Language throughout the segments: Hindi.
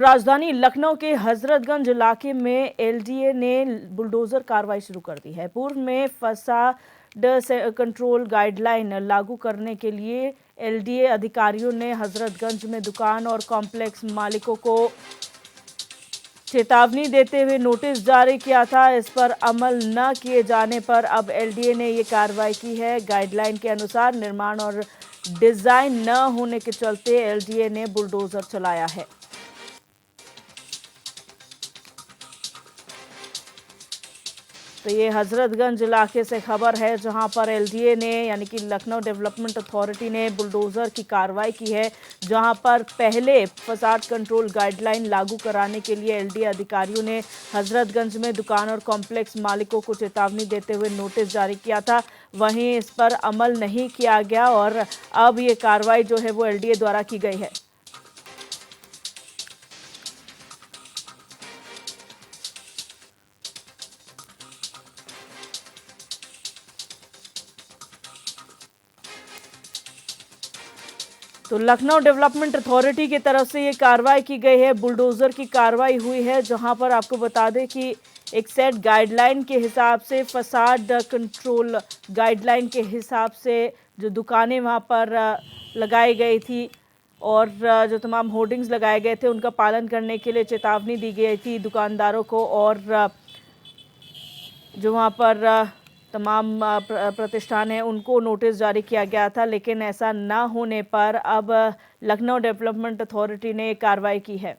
राजधानी लखनऊ के हजरतगंज इलाके में एलडीए ने बुलडोजर कार्रवाई शुरू कर दी है। पूर्व में फसाड कंट्रोल गाइडलाइन लागू करने के लिए एलडीए अधिकारियों ने हजरतगंज में दुकान और कॉम्प्लेक्स मालिकों को चेतावनी देते हुए नोटिस जारी किया था। इस पर अमल न किए जाने पर अब एलडीए ने ये कार्रवाई की है। गाइडलाइन के अनुसार निर्माण और डिजाइन न होने के चलते एलडीए ने बुलडोजर चलाया है। तो ये हजरतगंज इलाके से खबर है, जहां पर एलडीए ने यानी कि लखनऊ डेवलपमेंट अथॉरिटी ने बुलडोजर की कार्रवाई की है। जहां पर पहले फसाड कंट्रोल गाइडलाइन लागू कराने के लिए एलडीए अधिकारियों ने हजरतगंज में दुकान और कॉम्प्लेक्स मालिकों को चेतावनी देते हुए नोटिस जारी किया था। वहीं इस पर अमल नहीं किया गया और अब ये कार्रवाई जो है वो एलडीए द्वारा की गई है। तो लखनऊ डेवलपमेंट अथॉरिटी की तरफ से ये कार्रवाई की गई है, बुलडोजर की कार्रवाई हुई है। जहां पर आपको बता दें कि एक सेट गाइडलाइन के हिसाब से फसाड कंट्रोल गाइडलाइन के हिसाब से जो दुकानें वहां पर लगाई गई थी और जो तमाम होर्डिंग्स लगाए गए थे उनका पालन करने के लिए चेतावनी दी गई थी दुकानदारों को। और जो वहाँ पर तमाम प्रतिष्ठान हैं उनको नोटिस जारी किया गया था, लेकिन ऐसा ना होने पर अब लखनऊ डेवलपमेंट अथॉरिटी ने कार्रवाई की है।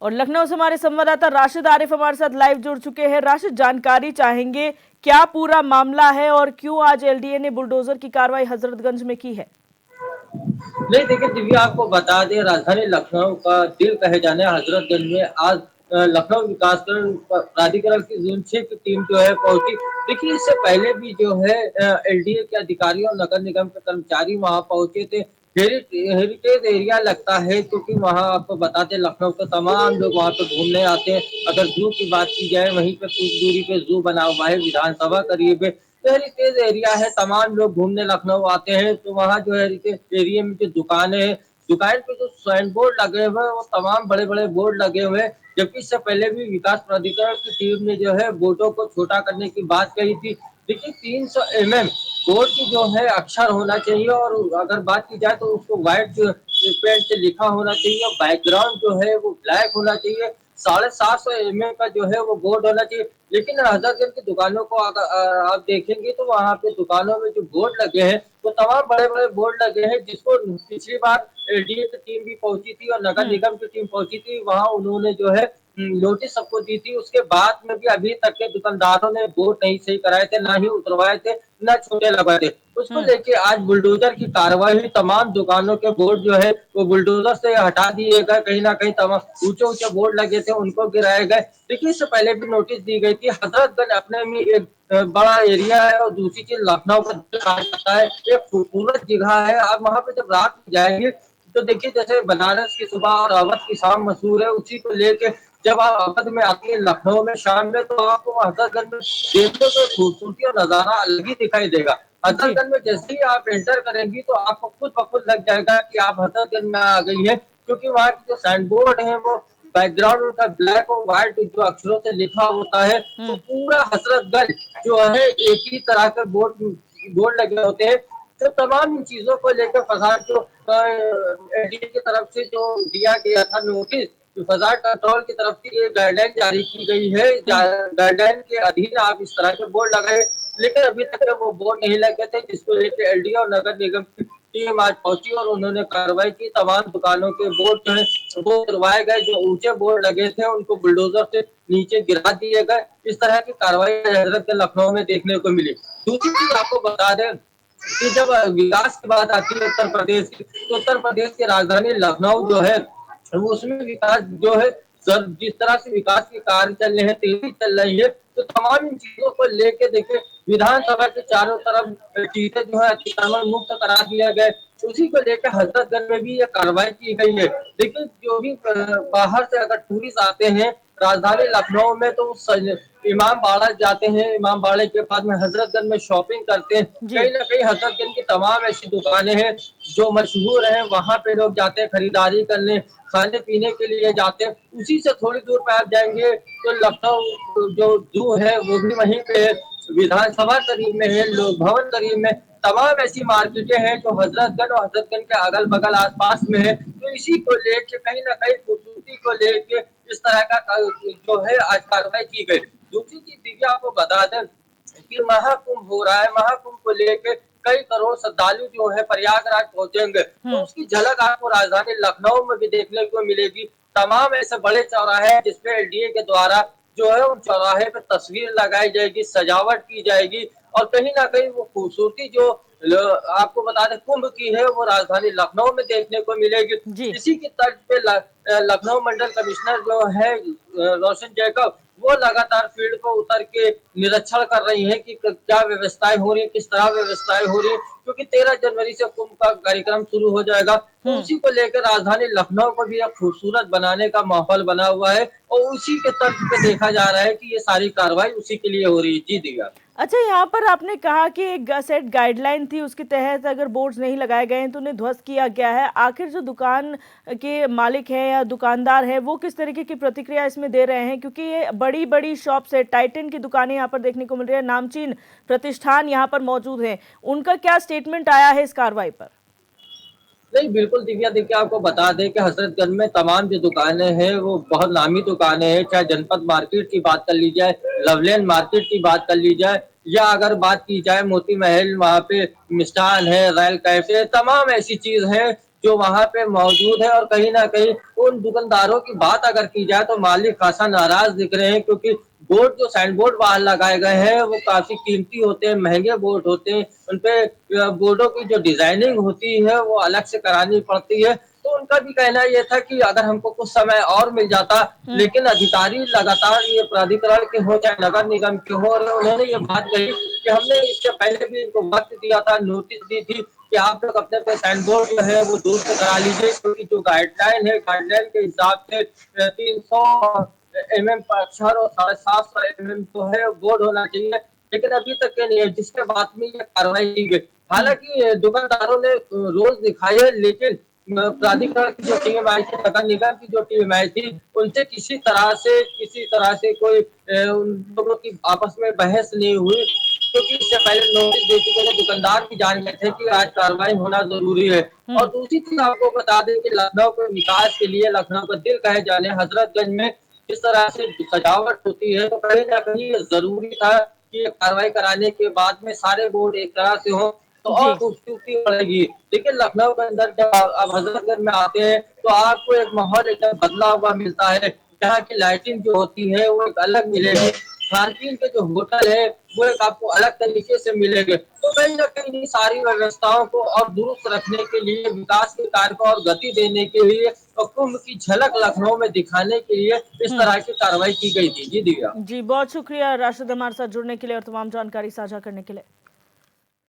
और लखनऊ से हमारे संवाददाता राशिद आरिफ हमारे साथ लाइव जुड़ चुके हैं। राशिद, जानकारी चाहेंगे क्या पूरा मामला है और क्यों आज एलडीए ने बुलडोजर की कार्रवाई हजरतगंज में की है? नहीं देखिए दिव्या, आपको बता दें राजधानी लखनऊ का दिल कहे जाने हजरतगंज में आज लखनऊ विकासखंड प्राधिकरण की जोन 6 की टीम जो है पहुंची। देखिए इससे पहले भी जो है एलडीए के अधिकारी और नगर निगम के कर्मचारी वहां पहुंचे थे। हेरिटेज एरिया लगता है क्योंकि वहां आपको बताते लखनऊ के तमाम लोग वहां पे घूमने आते हैं। अगर जू की बात की जाए वहीं पे कुछ दूरी पे जू बना हुआ है, विधानसभा करीब है, हेरिटेज एरिया है, तमाम लोग घूमने लखनऊ आते हैं। तो वहाँ जो हेरिटेज एरिया में जो दुकानें हैं, दुकान पे जो साइन बोर्ड लगे हुए हैं वो तमाम बड़े बड़े बोर्ड लगे हुए हैं। जबकि इससे पहले भी विकास प्राधिकरण की टीम ने जो है बोर्डों को छोटा करने की बात कही थी। देखिए 300 बोर्ड की जो है अक्षर होना चाहिए और अगर बात की जाए तो उसको व्हाइट पेंट से लिखा होना चाहिए, बैकग्राउंड जो है वो ब्लैक होना चाहिए, 750 का जो है वो बोर्ड होना चाहिए। लेकिन हजरतगंज की दुकानों को अगर आप देखेंगे तो वहाँ पे दुकानों में जो बोर्ड लगे हैं वो तमाम बड़े बड़े बोर्ड लगे हैं, जिसको पिछली बार एलडीए की टीम भी पहुंची थी और नगर निगम की टीम पहुंची थी। वहां उन्होंने जो है नोटिस सबको दी थी। उसके बाद में भी अभी तक के दुकानदारों ने बोर्ड नहीं सही कराए थे, ना ही उतरवाए थे, ना छोटे लगवाए थे। उसको लेके आज बुलडोजर की कार्रवाई हुई। तमाम दुकानों के बोर्ड जो है वो बुलडोजर से हटा दिए गए। कहीं ना कहीं तमाम ऊंचे ऊंचे बोर्ड लगे थे उनको गिराए गए। देखिए इससे पहले भी नोटिस दी गई थी। हजरतगंज अपने में एक बड़ा एरिया है और दूसरी चीज लखनऊ का कहा जाता है एक खूबसूरत जगह है। आप वहां पे जब रात में जाएंगे तो देखिए जैसे बनारस की सुबह और अवध की शाम मशहूर है, उसी को लेके जब आप अवध में आते हैं लखनऊ में शाम में तो आपको हजरतगंज में देखने को खूबसूरती और नजारा अलग ही दिखाई देगा। जी। हजरतगंज में जैसे ही आप एंटर करेंगी तो आपको खुद ब खुद लग जाएगा कि आप हजरतगंज में आ गई है, क्योंकि वहाँ की जो साइन बोर्ड है वो बैकग्राउंड उनका ब्लैक और व्हाइट जो अक्षरों से लिखा होता है। तो पूरा हजरतगंज जो है एक ही तरह के बोर्ड बोर्ड लगे होते हैं। तो तमाम इन चीजों को लेकर फसाड जो एनडीए की तरफ से जो दिया गया था नोटिस, जो फसाड कंट्रोल की तरफ से ये गाइडलाइन जारी की गई है, गाइडलाइन के अधीन आप इस तरह के बोर्ड लगाए, लेकिन अभी तक वो बोर्ड नहीं लगे थे, जिसको लेकर एलडीए और नगर निगम की टीम आज पहुंची और उन्होंने कार्रवाई की। तमाम दुकानों के बोर्ड जो है वो गिरवाए गए, जो ऊंचे बोर्ड लगे थे उनको बुलडोजर से नीचे गिरा दिए गए। इस तरह की कार्रवाई हजरत के लखनऊ में देखने को मिली। दूसरी चीज आपको बता दें कि जब विकास की बात आती है उत्तर प्रदेश की, तो उत्तर प्रदेश की राजधानी लखनऊ जो है उसमें विकास जो है सर जिस तरह से विकास के कार्य चल रहे हैं, तेजी चल रही है, तो तमाम इन चीजों को लेके देखिए विधानसभा के चारों तरफ चीजें जो है अतिक्रमण मुक्त करा दिया गया। उसी को लेकर हजरतगंज में भी ये कार्रवाई की गई है। लेकिन जो भी बाहर से अगर टूरिस्ट आते हैं राजधानी लखनऊ में तो इमाम बाड़ा जाते हैं, इमाम बाड़े के बाद में हजरतगंज में शॉपिंग करते हैं। जी। कहीं ना कहीं हजरतगंज की तमाम ऐसी दुकानें हैं जो मशहूर हैं, वहां पे लोग जाते हैं खरीदारी करने, खाने पीने के लिए जाते हैं। उसी से थोड़ी दूर पे आप जाएंगे तो लखनऊ जो जू है वो भी वहीं पे है, विधानसभा करीब में है, लोक भवन करीब में, तमाम ऐसी मार्केटें हैं जो हजरतगंज और हजरतगंज के अगल बगल आसपास में है। तो इसी को लेके कहीं ना कहीं खूबसूरती को लेके इस तरह का जो है आज कार्रवाई की गई। दूसरी चीज देखिए, आपको बता दें कि महाकुंभ हो रहा है, महाकुंभ को लेके कई करोड़ श्रद्धालु जो है प्रयागराज पहुंचेंगे, तो हम्म। उसकी झलक आपको राजधानी लखनऊ में भी देखने को मिलेगी। तमाम ऐसे बड़े चौराहे हैं जिसपे एलडीए के द्वारा जो है उन चौराहे पे तस्वीर लगाई जाएगी, सजावट की जाएगी और कहीं ना कहीं वो खूबसूरती जो आपको बता दें कुंभ की है वो राजधानी लखनऊ में देखने को मिलेगी। जी। इसी की तर्ज पे लखनऊ मंडल कमिश्नर जो है रोशन जैकब, वो लगातार फील्ड को उतर के निरीक्षण कर रही है कि क्या व्यवस्थाएं हो रही है, किस तरह व्यवस्थाएं हो रही है, क्योंकि 13 जनवरी से कुंभ का कार्यक्रम शुरू हो जाएगा। तो हम्म। उसी को लेकर राजधानी लखनऊ को भी अब खूबसूरत बनाने का माहौल बना हुआ है और उसी के तर्ज पे देखा जा रहा है कि ये सारी कार्रवाई उसी के लिए हो रही है। जी दिव्या। अच्छा, यहाँ पर आपने कहा कि एक सेट गाइडलाइन थी, उसके तहत अगर बोर्ड्स नहीं लगाए गए हैं तो उन्हें ध्वस्त किया गया है। आखिर जो दुकान के मालिक हैं या दुकानदार हैं वो किस तरीके की प्रतिक्रिया इसमें दे रहे हैं, क्योंकि ये बड़ी बड़ी शॉप्स है, टाइटन की दुकानें यहाँ पर देखने को मिल रही है, नामचीन प्रतिष्ठान यहाँ पर मौजूद हैं, उनका क्या स्टेटमेंट आया है इस कार्रवाई पर? नहीं, बिल्कुल दिव्या, देखिए आपको बता दें कि हजरतगंज में तमाम जो दुकानें हैं वो बहुत नामी दुकानें हैं, चाहे जनपद मार्केट की बात कर ली जाए, लवलैंड मार्केट की बात कर ली जाए, या अगर बात की जाए मोती महल, वहाँ पे मिष्ठान है, रॉयल कैफे, तमाम ऐसी चीज है जो वहाँ पे मौजूद है। और कहीं ना कहीं उन दुकानदारों की बात अगर की जाए तो मालिक खासा नाराज दिख रहे हैं, क्योंकि बोर्ड जो साइन बोर्ड बाहर लगाए गए हैं वो काफी कीमती होते हैं, महंगे बोर्ड होते हैं, उनपे बोर्डों की जो डिजाइनिंग होती है वो अलग से करानी पड़ती है। तो उनका भी कहना ये था कि अगर हमको कुछ समय और मिल जाता, हम्म। लेकिन अधिकारी लगातार ये प्राधिकरण के हो चाहे नगर निगम के हो, और उन्होंने ये बात कही कि हमने इससे पहले भी इनको वक्त दिया था, नोटिस दी थी कि आप लोग अपने पे साइन बोर्ड जो है वो दूर से करा लीजिए, क्योंकि जो गाइडलाइन है, गाइडलाइन के हिसाब से 300 mm पर अक्षर और 750 mm जो है बोर्ड होना चाहिए, लेकिन अभी तक के नहीं है, जिसके बाद में ये कार्रवाई की गई। हम्म। हालांकि दुकानदारों ने रोज दिखाई है, लेकिन प्राधिकरण की जो टीम आई थी, नगर निगम की जो टीम आई थी, उनसे किसी तरह से कोई उन लोगों की आपस में बहस नहीं हुई, क्योंकि इससे पहले नोटिस दे चुके थे, दुकानदार भी जान गए थे कि आज कार्रवाई होना जरूरी है। और हम्म। दूसरी चीज आपको बता दें कि लखनऊ के विकास के लिए, लखनऊ का दिल कहे जाने हजरतगंज में इस तरह से सजावट होती है, तो कहीं ना कहीं ये जरूरी था कि ये कार्रवाई कराने के बाद में सारे बोर्ड एक तरह से हो तो और जी। खूबसूरती बढ़ेगी। लेकिन लखनऊ के अंदर जब आप हजरतगंज में आते हैं तो आपको एक माहौल एकदम बदला हुआ मिलता है। यहाँ की लाइटिंग जो होती है वो एक अलग मिलेगी, खान पीन के जो होटल है वो एक आपको अलग तरीके से मिलेंगे। तो कहीं ना कहीं इन सारी व्यवस्थाओं को और दुरुस्त रखने के लिए, विकास के कार्य को और गति देने के लिए और कुंभ की झलक लखनऊ में दिखाने के लिए इस हम्म। तरह की कार्रवाई की गई थी। जी दिव्या। जी, बहुत शुक्रिया राशिद हमारे साथ जुड़ने के लिए और तमाम जानकारी साझा करने के लिए।